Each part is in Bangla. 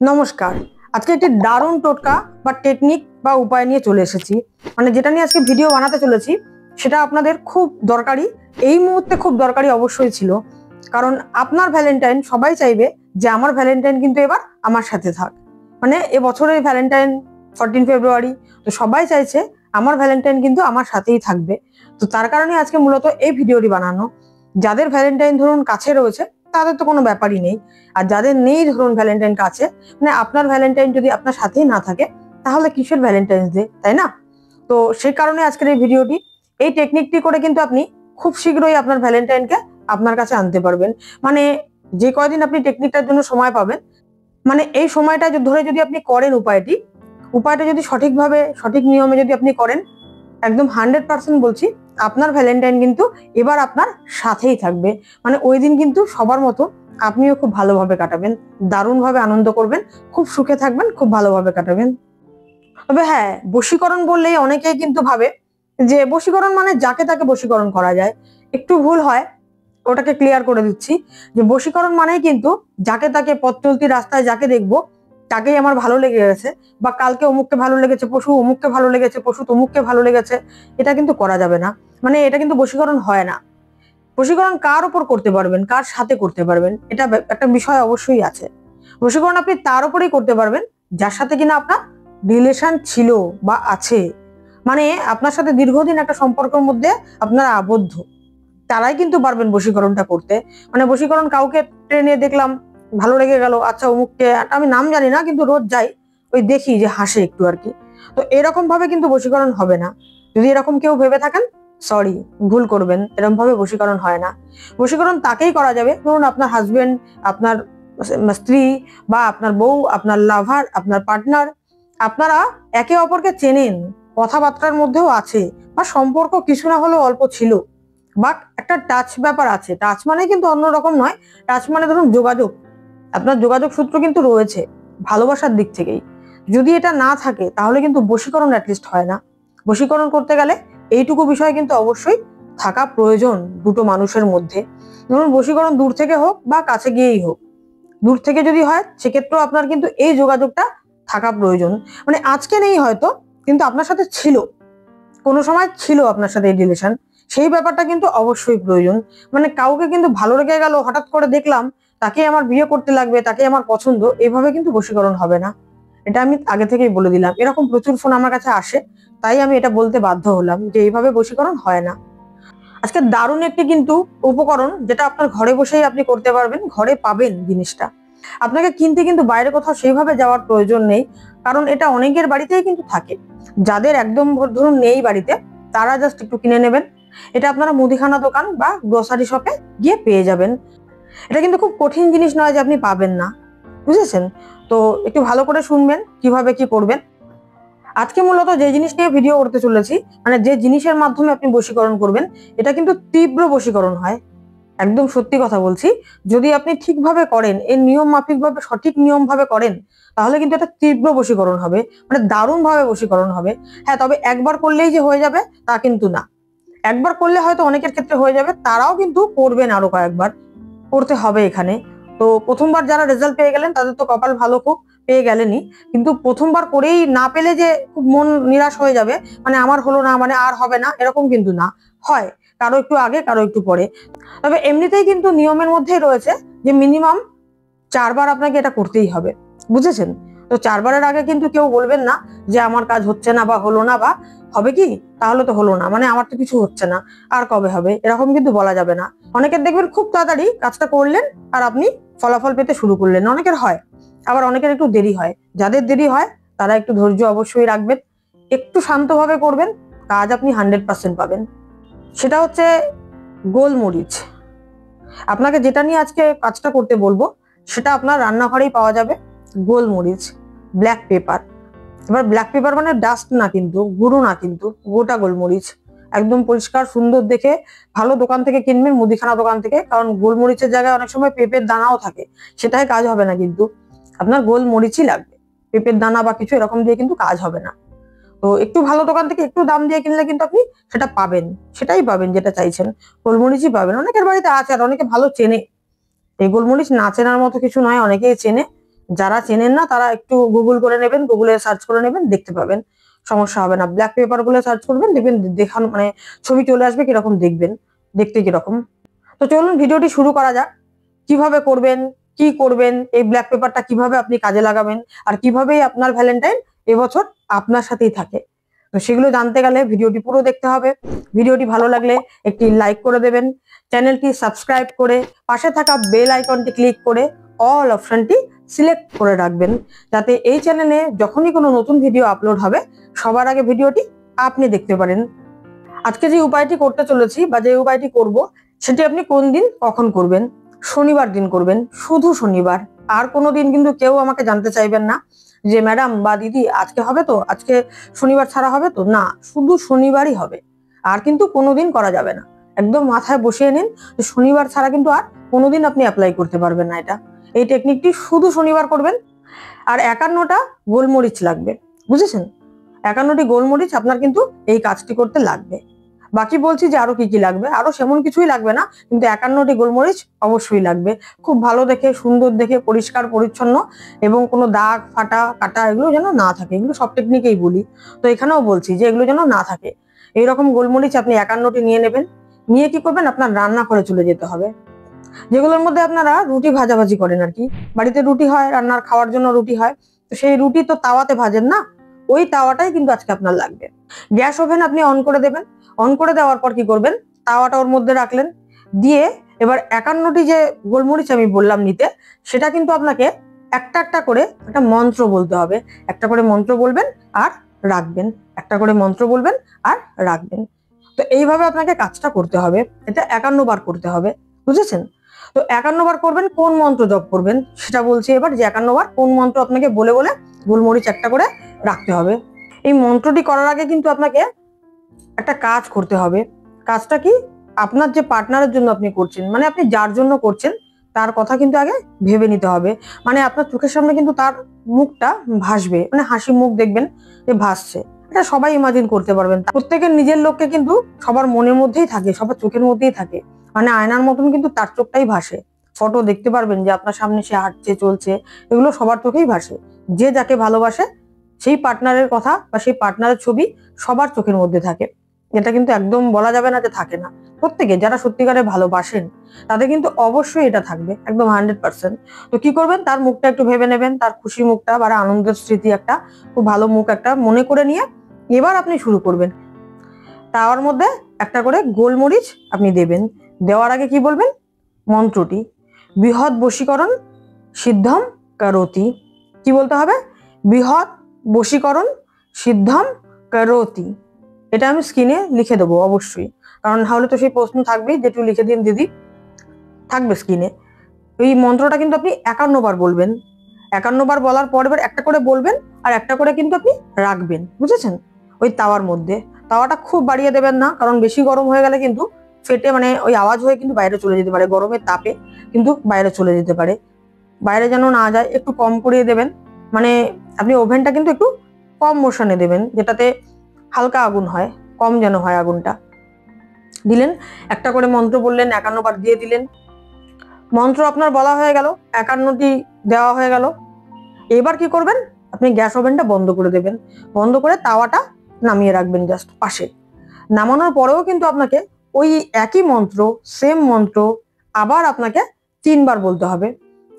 নমস্কার। আজকে একটি দারুণ টোটকা বা টেকনিক বা উপায় নিয়ে চলে এসেছি। মানে যেটা নিয়ে আজকে ভিডিও বানাতে চলেছি সেটা আপনাদের খুব দরকারি। এই মুহূর্তে খুব দরকারি অবশ্যই ছিল। কারণ আপনার ভ্যালেন্টাইন সবাই চাইবে যে আমার ভ্যালেন্টাইন কিন্তু এবার আমার সাথে থাক। মানে এবছরের ভ্যালেন্টাইন 14 ফেব্রুয়ারি, তো সবাই চাইছে আমার ভ্যালেন্টাইন কিন্তু আমার সাথেই থাকবে। তো তার কারণে আজকে মূলত এই ভিডিওটি বানানো। যাদের ভ্যালেন্টাইন ধরুন কাছে রয়েছে তাদের তো কোনো ব্যাপারই নেই। আর যাদের নেই ধরুন ভ্যালেন্টাইন কাছে, মানে আপনার ভ্যালেন্টাইন যদি আপনার সাথেই না থাকে তাহলে কিসের ভ্যালেন্টাইন্স ডে, তাই না? তো সেই কারণে আজকের এই ভিডিওটি। এই টেকনিকটি করে কিন্তু আপনি খুব শীঘ্রই আপনার ভ্যালেন্টাইনকে আপনার কাছে আনতে পারবেন। মানে যে কয়দিন আপনি টেকনিকটার জন্য সময় পাবেন, মানে এই সময়টা ধরে যদি আপনি করেন উপায়টা যদি সঠিকভাবে সঠিক নিয়মে যদি আপনি করেন, একদম 100% বলছি, আপনার ভ্যালেন্টাইন কিন্তু এবার আপনার সাথেই থাকবে। মানে ওই দিন কিন্তু সবার মতো আপনিও খুব ভালোভাবে কাটাবেন, দারুণভাবে আনন্দ করবেন, খুব সুখে থাকবেন, খুব ভালোভাবে কাটাবেন। তবে হ্যাঁ, বশীকরণ বললেই অনেকেই কিন্তু ভাবে যে বশীকরণ মানে যাকে তাকে বশীকরণ করা যায়। একটু ভুল হয়, ওটাকে ক্লিয়ার করে দিচ্ছি যে বশীকরণ মানেই কিন্তু যাকে তাকে পথ চলতি রাস্তায় যাকে দেখবো তাকেই আমার ভালো লেগে গেছে, বা কালকে অমুককে ভালো লেগেছে পশু, অমুককে ভালো লেগেছে পশু, তমুককে ভালো লেগেছে। এটা কিন্তু করা যাবে না। মানে এটা কিন্তু বশীকরণ হয় না। বশীকরণ কার উপর করতে পারবেন, কার সাথে করতে পারবেন, এটা একটা বিষয় অবশ্যই আছে। বশীকরণ আপনি তার উপরেই করতে পারবেন যার সাথে কিনা আপনার রিলেশন ছিল বা আছে। মানে আপনার সাথে দীর্ঘদিন একটা সম্পর্কের মধ্যে আপনারা আবদ্ধ, তারাই কিন্তু পারবেন বশীকরণটা করতে। মানে বশীকরণ কাউকে ট্রেনে দেখলাম, ভালো লেগে গেল, আচ্ছা অমুককে, আমি নাম জানি না কিন্তু রোজ যাই, ওই দেখি যে হাসে একটু আর কি। তো এরকম ভাবে কিন্তু বশীকরণ হবে না। যদি এরকম কেউ ভেবে থাকেন, সরি, ভুল করবেন। এরকম ভাবে বশীকরণ হয় না। বশীকরণ তাকেই করা যাবে ধরুন আপনার হাজবেন্ড, আপনার স্ত্রী, বা আপনার বউ, আপনার লাভার, আপনার পার্টনার। আপনারা একে অপরকে চেনেন, কথাবার্তার মধ্যেও আছে, বা সম্পর্ক কিছু না হলেও অল্প ছিল, বা একটা টাচ ব্যাপার আছে। টাচ মানে কিন্তু অন্যরকম নয়। টাচ মানে ধরুন যোগাযোগ, আপনার যোগাযোগ সূত্র কিন্তু রয়েছে ভালোবাসার দিক থেকেই। যদি এটা না থাকে তাহলে কিন্তু বশীকরণ অ্যাটলিস্ট হয় না। বশীকরণ করতে গেলে এইটুকু বিষয় কিন্তু অবশ্যই থাকা প্রয়োজন দুটো মানুষের মধ্যে। ধরুন বশীকরণ দূর থেকে হোক বা কাছে গিয়েই হোক, দূর থেকে যদি হয় সেক্ষেত্রেও আপনার কিন্তু এই যোগাযোগটা থাকা প্রয়োজন। মানে আজকে নেই হয়তো, কিন্তু আপনার সাথে ছিল, কোনো সময় ছিল আপনার সাথে এই রিলেশন, সেই ব্যাপারটা কিন্তু অবশ্যই প্রয়োজন। মানে কাউকে কিন্তু ভালো লেগে গেল, হঠাৎ করে দেখলাম তাকে আমার বিয়ে করতে লাগবে, তাকে আমার পছন্দ, এভাবে কিন্তু বশীকরণ হবে না। এটা আমি আগে থেকেই বলে দিলাম। এরকম প্রচুর ফোন আমার কাছে আসে, তাই আমি এটা বলতে বাধ্য হলাম যে এইভাবে বশীকরণ হয় না। আজকে দারুণ একটি কিন্তু উপকরণ, যেটা আপনার ঘরে বসেই আপনি করতে পারবেন, ঘরে পাবেন জিনিসটা। আপনাকে কিনতে কিন্তু বাইরে কোথাও সেইভাবে যাওয়ার প্রয়োজন নেই, কারণ এটা অনেকের বাড়িতেই কিন্তু থাকে। যাদের একদম ধরুন নেই বাড়িতে, তারা জাস্ট একটু কিনে নেবেন। এটা আপনারা মুদিখানা দোকান বা গ্রোসারি শপে গিয়ে পেয়ে যাবেন। এটা কিন্তু খুব কঠিন জিনিস নয় যে আপনি পাবেন না, বুঝেছেন? তো একটু ভালো করে শুনবেন কিভাবে কি করবেন। আজকে মূলত যে জিনিস নিয়ে ভিডিও করতে চলেছি, মানে যে জিনিসের মাধ্যমে আপনি বশীকরণ করবেন, এটা কিন্তু তীব্র বশীকরণ হয়। একদম সত্যি কথা বলছি। যদি আপনি ঠিকভাবে করেন, এর নিয়ম মাফিক ভাবে, সঠিক নিয়ম ভাবে করেন, তাহলে কিন্তু এটা তীব্র বশীকরণ হবে, মানে দারুণ ভাবে বশীকরণ হবে। হ্যাঁ, তবে একবার করলেই যে হয়ে যাবে তা কিন্তু না। একবার করলে হয়তো অনেকের ক্ষেত্রে হয়ে যাবে, তারাও কিন্তু করবেন আরো কয়েকবার, করতে হবে এখানে। তো প্রথমবার যারা রেজাল্ট পেয়ে গেলেন তাদের তো কপাল ভালো, খুব পেয়ে গেলেনই। কিন্তু প্রথমবার করেই না পেলে যে খুব মন নিরাশ হয়ে যাবে, মানে আমার হলো না মানে আর হবে না, এরকম কিন্তু না। হয় কারো একটু আগে, কারো একটু পরে। তবে এমনিতেই কিন্তু নিয়মের মধ্যেই রয়েছে যে মিনিমাম 4বার আপনাকে এটা করতেই হবে, বুঝেছেন? তো 4বারের আগে কিন্তু কেউ বলবেন না যে আমার কাজ হচ্ছে না বা হলো না, বা হবে কি, তাহলে তো হলো না মানে আমার তো কিছু হচ্ছে না, আর কবে হবে, এরকম কিন্তু বলা যাবে না। অনেকের দেখবেন খুব তাড়াতাড়ি কাজটা করলেন আর আপনি ফলাফল পেতে শুরু করলেন, অনেকের হয়। আবার অনেকের একটু দেরি হয়। যাদের দেরি হয় তারা একটু ধৈর্য অবশ্যই রাখবেন, একটু শান্তভাবে করবেন, কাজ আপনি 100% পাবেন। সেটা হচ্ছে গোলমরিচ। আপনাকে যেটা নিয়ে আজকে কাজটা করতে বলবো সেটা আপনার রান্নাঘরেই পাওয়া যাবে। গোলমরিচ, ব্ল্যাক পেপার। এবার ব্ল্যাক পেপার মানে ডাস্ট না কিন্তু, গুঁড়ো না কিন্তু, গোটা গোলমরিচ। একদম পরিষ্কার সুন্দর দেখে ভালো দোকান থেকে কিনবেন, মুদিখানা দোকান থেকে। কারণ গোলমরিচের জায়গায় অনেক সময় পেঁপের দানাও থাকে, সেটাই কাজ হবে না কিন্তু, আপনার গোলমরিচই লাগবে। পেঁপের দানা বা কিছু এরকম দিয়ে কিন্তু কাজ হবে না। তো একটু ভালো দোকান থেকে একটু দাম দিয়ে কিনলে কিন্তু আপনি সেটা পাবেন, সেটাই পাবেন যেটা চাইছেন, গোলমরিচই পাবেন। অনেকের বাড়িতে আছে আর অনেকে ভালো চেনে। এই গোলমরিচ না চেনার মতো কিছু নয়, অনেকেই চেনে। যারা চেনেন না তারা একটু গুগল করে নেবেন, গুগলে সার্চ করে নেবেন, দেখতে পাবেন, সমস্যা হবে না। ব্ল্যাক পেপার গুলো সার্চ করবেন, দেখবেন দেখানো মানে ছবি চলে আসবে, কিরকম দেখবেন, দেখতে কিরকম। তো চলুন ভিডিওটি শুরু করা যাক। কিভাবে করবেন, কি করবেন, এই ব্ল্যাক পেপারটা কিভাবে আপনি কাজে লাগাবেন, আর কিভাবে আপনার ভ্যালেন্টাইন এবছর আপনার সাথেই থাকে। তো সেগুলো জানতে গেলে ভিডিওটি পুরো দেখতে হবে। ভিডিওটি ভালো লাগলে একটি লাইক করে দেবেন, চ্যানেলটি সাবস্ক্রাইব করে পাশে থাকা বেল আইকনটি ক্লিক করে অল অপশনটি সিলেক্ট করে রাখবেন, যাতে এই চ্যানেলে যখনই কোনো নতুন ভিডিও আপলোড হবে সবার আগে ভিডিওটি আপনি দেখতে পারেন। আজকে যে উপায়টি করতে চলেছি বা যে উপায়টি করব, সেটি আপনি কোন দিন কখন করবেন? শনিবার দিন করবেন, শুধু শনিবার। আর কোনো দিন কিন্তু কেউ আমাকে জানতে চাইবেন না যে ম্যাডাম বা দিদি আজকে হবে তো, আজকে শনিবার ছাড়া হবে তো, না, শুধু শনিবারই হবে। আর কিন্তু কোনোদিন করা যাবে না। একদম মাথায় বসিয়ে নিন যে শনিবার ছাড়া কিন্তু আর কোনোদিন আপনি অ্যাপ্লাই করতে পারবেন না এটা। এই টেকনিকটি শুধু শনিবার করবেন। আর 51টা গোলমরিচ লাগবে, বুঝেছেন? 51টি গোলমরিচ আপনার কিন্তু এই কাজটি করতে লাগবে। বাকি বলছি যে আরো কি কি লাগবে, আরো সেমন কিছুই লাগবে না, কিন্তু 51টি গোলমরিচ অবশ্যই লাগবে। খুব ভালো দেখে, সুন্দর দেখে, পরিষ্কার পরিচ্ছন্ন, এবং কোনো দাগ ফাটা কাটা এগুলো যেন না থাকে। এগুলো সব টেকনিকেই বলি, তো এখানেও বলছি যে এগুলো যেন না থাকে। এইরকম গোলমরিচ আপনি 51টি নিয়ে নেবেন। নিয়ে কি করবেন, আপনার রান্না করে চলে যেতে হবে। যেগুলোর মধ্যে আপনারা রুটি ভাজাভাজি করেন আর কি, বাড়িতে রুটি হয়, রান্নার খাওয়ার জন্য রুটি হয়, তো সেই রুটি তো তাওয়াতে ভাজেন না, ওই তাওয়াটাই কিন্তু আজকে আপনার লাগবে। গ্যাস ওভেন আপনি অন করে দেবেন। অন করে দেওয়ার পর কি করবেন, তাওয়াটা ওর মধ্যে রাখলেন, দিয়ে এবার 51টি যে গোলমরিচ আমি বললাম নিতে, সেটা কিন্তু আপনাকে একটা একটা করে একটা মন্ত্র বলতে হবে। একটা করে মন্ত্র বলবেন আর রাখবেন, একটা করে মন্ত্র বলবেন আর রাখবেন। তো এইভাবে আপনাকে কাজটা করতে হবে। এটা 51 বার করতে হবে, বুঝেছেন? তো 51 বার করবেন, কোন মন্ত্র জপ করবেন সেটা বলছি এবার, যে 51 বার কোন মন্ত্র আপনাকে বলে বলে গোলমরিচ একটা করে রাখতে হবে। এই মন্ত্রটি করার আগে কিন্তু আপনাকে একটা কাজ করতে হবে। কাজটা কি, আপনার যে পার্টনারের জন্য আপনি করছেন, মানে আপনি যার জন্য করছেন তার কথা কিন্তু আগে ভেবে নিতে হবে। মানে আপনার চোখের সামনে কিন্তু তার মুখটা ভাসবে, মানে হাসি মুখ দেখবেন যে ভাসছে। এটা সবাই ইমাজিন করতে পারবেন। প্রত্যেকের নিজের লোককে কিন্তু সবার মনের মধ্যেই থাকে, সবার চোখের মধ্যেই থাকে, মানে আয়নার মতন কিন্তু তার চোখটাই ভাসে। ফটো দেখতে পারবেন যে আপনার সামনে সে হাঁটছে চলছে, এগুলো সবার চোখেই ভাসে। যে যাকে ভালোবাসে সেই পার্টনারের কথা বা সেই পার্টনারের ছবি সবার চোখের মধ্যে থাকে। এটা কিন্তু একদম বলা যাবে না যে থাকে না। প্রত্যেকে যারা সত্যিকারে ভালোবাসেন তাদের কিন্তু অবশ্যই এটা থাকবে, একদম 100%। তো কি করবেন, তার মুখটা একটু ভেবে নেবেন, তার খুশি মুখটা বা আনন্দের স্মৃতি, একটা খুব ভালো মুখ একটা মনে করে নিয়ে এবার আপনি শুরু করবেন। তাওয়ার মধ্যে একটা করে গোলমরিচ আপনি দেবেন। দেওয়ার আগে কি বলবেন, মন্ত্রটি, বৃহৎ বশীকরণ সিদ্ধম করোতি। কি বলতে হবে, বৃহৎ বশীকরণ সিদ্ধম করোতি। এটা আমি স্ক্রিনে লিখে দেবো অবশ্যই, কারণ নাহলে তো সেই প্রশ্ন থাকবেই যে একটু লিখে দিন দিদি, থাকবে স্ক্রিনে। এই মন্ত্রটা কিন্তু আপনি 51 বার বলবেন। 51 বার বলার পর এবার একটা করে বলবেন আর একটা করে কিন্তু আপনি রাখবেন, বুঝেছেন? ওই তাওয়ার মধ্যে। তাওয়াটা খুব বাড়িয়ে দেবেন না, কারণ বেশি গরম হয়ে গেলে কিন্তু ফেটে মানে ওই আওয়াজ হয়ে কিন্তু বাইরে চলে যেতে পারে, গরমের তাপে কিন্তু বাইরে চলে যেতে পারে। বাইরে যেন না যায়, একটু কম করিয়ে দেবেন। মানে আপনি ওভেনটা কিন্তু একটু কম মোশনে দেবেন, যেটাতে হালকা আগুন হয়, কম যেন হয় আগুনটা। দিলেন, একটা করে মন্ত্র বললেন, 51 বার দিয়ে দিলেন। মন্ত্র আপনার বলা হয়ে গেল, 51টি দেওয়া হয়ে গেল। এবার কি করবেন, আপনি গ্যাস ওভেনটা বন্ধ করে দেবেন। বন্ধ করে তাওয়াটা নামিয়ে রাখবেন জাস্ট পাশে। নামানোর পরেও কিন্তু আপনাকে ওই একই মন্ত্র, সেম মন্ত্র আবার আপনাকে 3 বার বলতে হবে।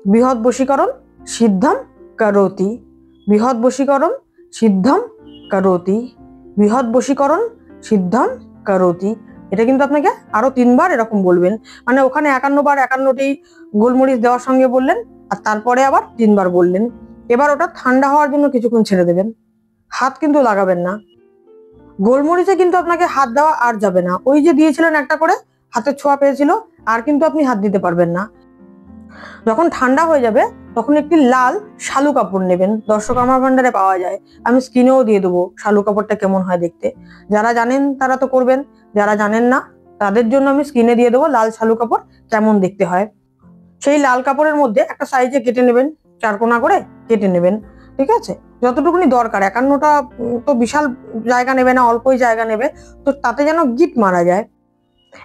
বৃহৎ বশীকরণ সিদ্ধম করোতি, বৃহৎ বশীকরণ সিদ্ধম করোতি, বৃহৎ বশীকরণ সিদ্ধম করোতি। এটা কিন্তু আপনাকে আরো 3 বার এরকম বলবেন। মানে ওখানে 51 বার 51টি গোলমরিচ দেওয়ার সঙ্গে বললেন, আর তারপরে আবার 3 বার বললেন। এবার ওটা ঠান্ডা হওয়ার জন্য কিছুক্ষণ ছেড়ে দেবেন। হাত কিন্তু লাগাবেন না। গোলমরিচে কিন্তু আপনাকে হাত দেওয়া আর যাবে না। ওই যে দিয়েছিলেন একটা করে, হাতের ছোঁয়া পেয়েছিল, আর কিন্তু আপনি হাত দিতে পারবেন না। যখন ঠান্ডা হয়ে যাবে তখন একটি লাল শালু কাপড় নেবেন, দর্শক আমার ভান্ডারে পাওয়া যায়, আমি স্ক্রিনেও দিয়ে দেবো শালু কাপড়টা কেমন হয় দেখতে। যারা জানেন তারা তো করবেন, যারা জানেন না তাদের জন্য আমি স্ক্রিনে দিয়ে দেবো লাল শালু কাপড় কেমন দেখতে হয়। সেই লাল কাপড়ের মধ্যে একটা সাইজে কেটে নেবেন, 4 কোনা করে কেটে নেবেন, ঠিক আছে? যতটুকুনি দরকার, 51টা তো বিশাল জায়গা নেবে না, অল্পই জায়গা নেবে, তো তাতে যেন গিট মারা যায়।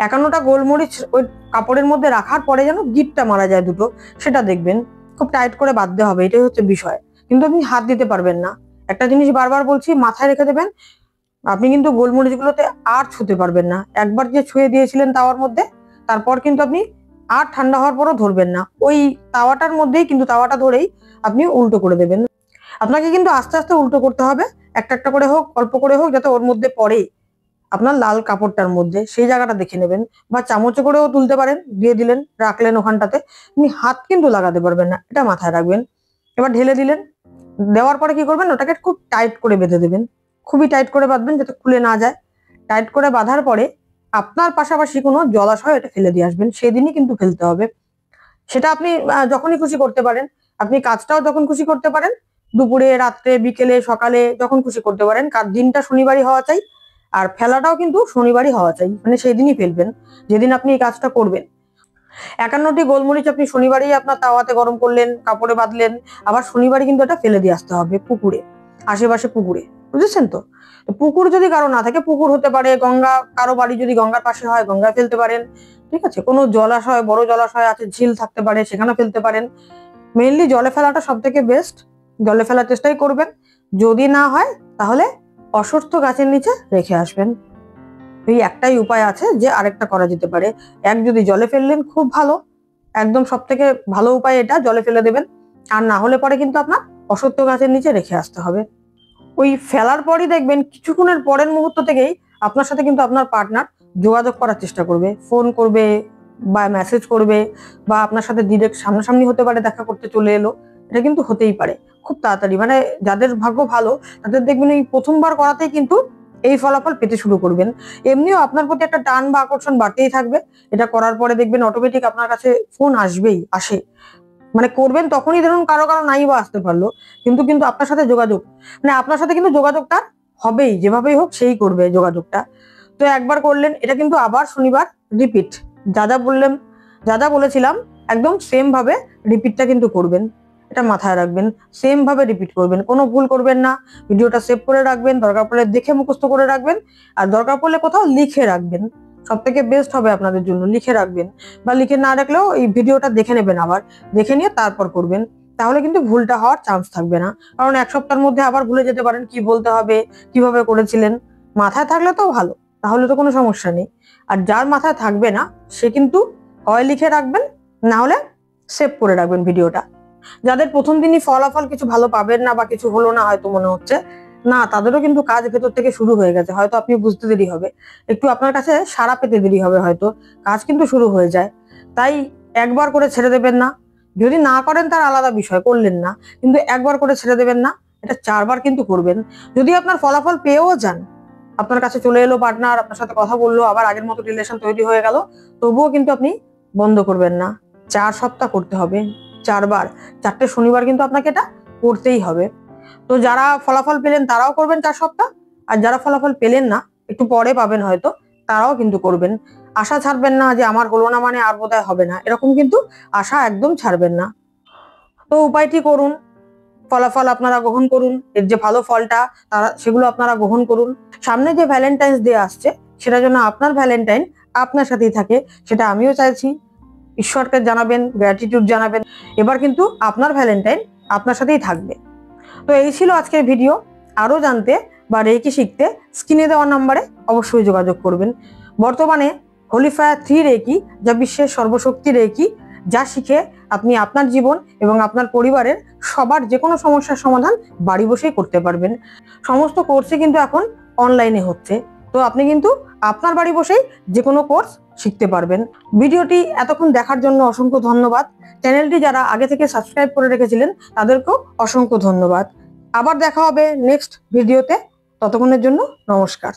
51টা গোলমরিচ ওই কাপড়ের মধ্যে রাখার পরে যেন গিটটা মারা যায় দুটো, সেটা দেখবেন। খুব টাইট করে বাঁধতে হবে, এটাই হচ্ছে বিষয়। কিন্তু আপনি হাত দিতে পারবেন না। একটা জিনিস বারবার বলছি, মাথায় রেখে দেবেন, আপনি কিন্তু গোলমরিচগুলোতে আর ছুঁতে পারবেন না। একবার যে ছুঁয়ে দিয়েছিলেন তাওয়ার মধ্যে, তারপর কিন্তু আপনি আর ঠান্ডা হওয়ার পরও ধরবেন না, ওই তাওয়াটার মধ্যেই কিন্তু তাওয়াটা ধরেই আপনি উল্টো করে দেবেন। আপনাকে কিন্তু আস্তে আস্তে উল্টো করতে হবে, একটা একটা করে হোক, অল্প করে হোক, যাতে ওর মধ্যে পড়ে আপনার লাল কাপড়টার মধ্যে, সেই জায়গাটা দেখে নেবেন। বা চামচে করেও তুলতে পারেন, দিয়ে দিলেন, রাখলেন ওখানটাতে। আপনি হাত কিন্তু লাগাতে পারবেন না, এটা মাথায় রাখবেন। এবার ঢেলে দিলেন, দেওয়ার পরে কি করবেন, ওটাকে খুব টাইট করে বেঁধে দেবেন। খুবই টাইট করে বাঁধবেন যাতে খুলে না যায়। টাইট করে বাঁধার পরে আপনার পাশাপাশি কোনো জলাশয় এটা ফেলে দিয়ে আসবেন, সেদিনই কিন্তু ফেলতে হবে। সেটা আপনি যখনই খুশি করতে পারেন। আপনি কাজটাও যখন খুশি করতে পারেন, দুপুরে, রাত্রে, বিকেলে, সকালে, যখন খুশি করতে পারেন। দিনটা শনিবারই হওয়া চাই, আর ফেলাটাও কিন্তু শনিবারই হওয়া চাই, মানে সেই দিনই ফেলবেন যেদিন আপনি এই কাজটা করবেন। 51টি গোলমরিচ আপনি শনিবারই আপনার তাওয়াতে গরম করলেন, কাপড়ে বাঁধলেন, আবার শনিবারই কিন্তু এটা ফেলে দিয়ে আসতে হবে পুকুরে, আশেপাশে পুকুরে, বুঝেছেন তো? পুকুর যদি কারো না থাকে, পুকুর হতে পারে, গঙ্গা, কারো বাড়ি যদি গঙ্গার পাশে হয় গঙ্গায় ফেলতে পারেন, ঠিক আছে? কোনো জলাশয়, বড় জলাশয় আছে, ঝিল থাকতে পারে, সেখানে ফেলতে পারেন। মেইনলি জলে ফেলাটা সব থেকে বেস্ট, জলে ফেলার চেষ্টাই করবেন। যদি না হয় তাহলে অসুস্থ গাছের নিচে রেখে আসবেন। এই একটাই উপায় আছে যে আরেকটা করা যেতে পারে। এক, যদি জলে ফেললেন খুব ভালো, একদম সব থেকে ভালো উপায় এটা, জলে ফেলে দেবেন। আর না হলে পরে কিন্তু আপনার অসত্য গাছের নিচে রেখে আসতে হবে। ওই ফেলার পরই দেখবেন কিছুক্ষণের পরের মুহূর্ত থেকেই আপনার সাথে কিন্তু আপনার পার্টনার যোগাযোগ করার চেষ্টা করবে, ফোন করবে বা মেসেজ করবে, বা আপনার সাথে ডিরেক্ট সামনাসামনি হতে পারে, দেখা করতে চলে এলো। এটা কিন্তু হতেই পারে খুব তাড়াতাড়ি। মানে যাদের ভাগ্য ভালো তাদের দেখবেন এই প্রথমবার করাতেই কিন্তু এই ফলাফল পেতে শুরু করবেন। এমনিও আপনার প্রতি একটা টান বা আকর্ষণ বাড়তেই থাকবে। এটা করার পরে দেখবেন অটোমেটিক আপনার কাছে ফোন আসে। মানে করবেন তখনই, ধরুন কারো কারো নাই বা আসতে পারলো, কিন্তু কিন্তু আপনার সাথে যোগাযোগ, মানে আপনার সাথে কিন্তু যোগাযোগটা হবেই, যেভাবেই হোক সেই করবে যোগাযোগটা। তো একবার করলেন, এটা কিন্তু আবার শনিবার রিপিট, যা যা বললাম, যা যা বলেছিলাম একদম সেম ভাবে রিপিটটা কিন্তু করবেন। এটা মাথায় রাখবেন, সেম ভাবে রিপিট করবেন, কোনো ভুল করবেন না। ভিডিওটা সেভ করে রাখবেন, দরকার পড়লে দেখে মুখস্থ করে রাখবেন, আর দরকার পড়লে কোথাও লিখে রাখবেন। সব থেকে বেস্ট হবে আপনাদের জন্য, লিখে রাখবেন। বা লিখে না রাখলেও এই ভিডিওটা দেখে নেবেন, আবার দেখে নিয়ে তারপর করবেন। তাহলে কিন্তু ভুলটা হওয়ার চান্স থাকবে না। কারণ এক সপ্তাহের মধ্যে আবার ভুলে যেতে পারেন কি বলতে হবে, কিভাবে করেছিলেন। মাথায় থাকলে তো ভালো, তাহলে তো কোনো সমস্যা নেই। আর যার মাথায় থাকবে না সে কিন্তু হয় লিখে রাখবেন, না হলে সেভ করে রাখবেন ভিডিওটা। যাদের প্রথম দিনই ফলাফল কিছু ভালো পাবেন না বা কিছু হলো না হয়তো মনে হচ্ছে না, তাদেরও কিন্তু কাজ ভেতর থেকে শুরু হয়ে গেছে। হয়তো আপনি বুঝতে দেরি হবে, একটু আপনার কাছে সাড়া পেতে দেরি হবে, হয়তো কাজ কিন্তু শুরু হয়ে যায়। তাই একবার করে ছেড়ে দেবেন না। যদি না করেন তার আলাদা বিষয়, করলেন না, কিন্তু একবার করে ছেড়ে দেবেন না। এটা 4বার কিন্তু করবেন। যদি আপনার ফলাফল পেয়েও যান, আপনার কাছে চলে এলো পার্টনার, আপনার সাথে কথা বললো, আবার আগের মতো রিলেশন তৈরি হয়ে গেল, তবুও কিন্তু আপনি বন্ধ করবেন না। 4 সপ্তাহ করতে হবে, 4বার, 4টে শনিবার কিন্তু আপনাকে এটা করতেই হবে। তো যারা ফলাফল পেলেন তারাও করবেন 4 সপ্তাহ, আর যারা ফলাফল পেলেন না, একটু পরে পাবেন হয়তো, তারাও কিন্তু করবেন। আশা ছাড়বেন না যে আমার হলো না মানে আর বোধহয় হবে না, এরকম কিন্তু আশা একদম ছাড়বেন না। তো উপায়টি করুন, ফলাফল আপনারা গ্রহণ করুন, এর যে ভালো ফলটা সেগুলো আপনারা গ্রহণ করুন। সামনে যে ভ্যালেন্টাইন্স ডে আসছে, সেটা যেন আপনার ভ্যালেন্টাইন আপনার সাথেই থাকে, সেটা আমিও চাইছি। ঈশ্বরকে জানাবেন, গ্র্যাটিটিউড জানাবেন। এবার কিন্তু আপনার ভ্যালেন্টাইন আপনার সাথেই থাকবে। তো এই ছিল আজকের ভিডিও। আরো জানতে বা রেকি শিখতে স্ক্রিনে দেওয়া নম্বরে অবশ্যই যোগাযোগ করবেন। বর্তমানে হোলিফায়ার 3 রেকি, যা বিশ্বের সর্বশক্তি রেকি, যা শিখে আপনি আপনার জীবন এবং আপনার পরিবারের সবার যে কোনো সমস্যার সমাধান বাড়ি বসেই করতে পারবেন। সমস্ত কোর্সই কিন্তু এখন অনলাইনে হচ্ছে, তো আপনি কিন্তু আপনার বাড়ি বসেই যে কোনো কোর্স শিখতে পারবেন। ভিডিওটি এতক্ষণ দেখার জন্য অসংখ্য ধন্যবাদ। চ্যানেলটি যারা আগে থেকে সাবস্ক্রাইব করে রেখেছিলেন তাদেরকেও অসংখ্য ধন্যবাদ। আবার দেখা হবে নেক্সট ভিডিওতে, ততক্ষণের জন্য নমস্কার।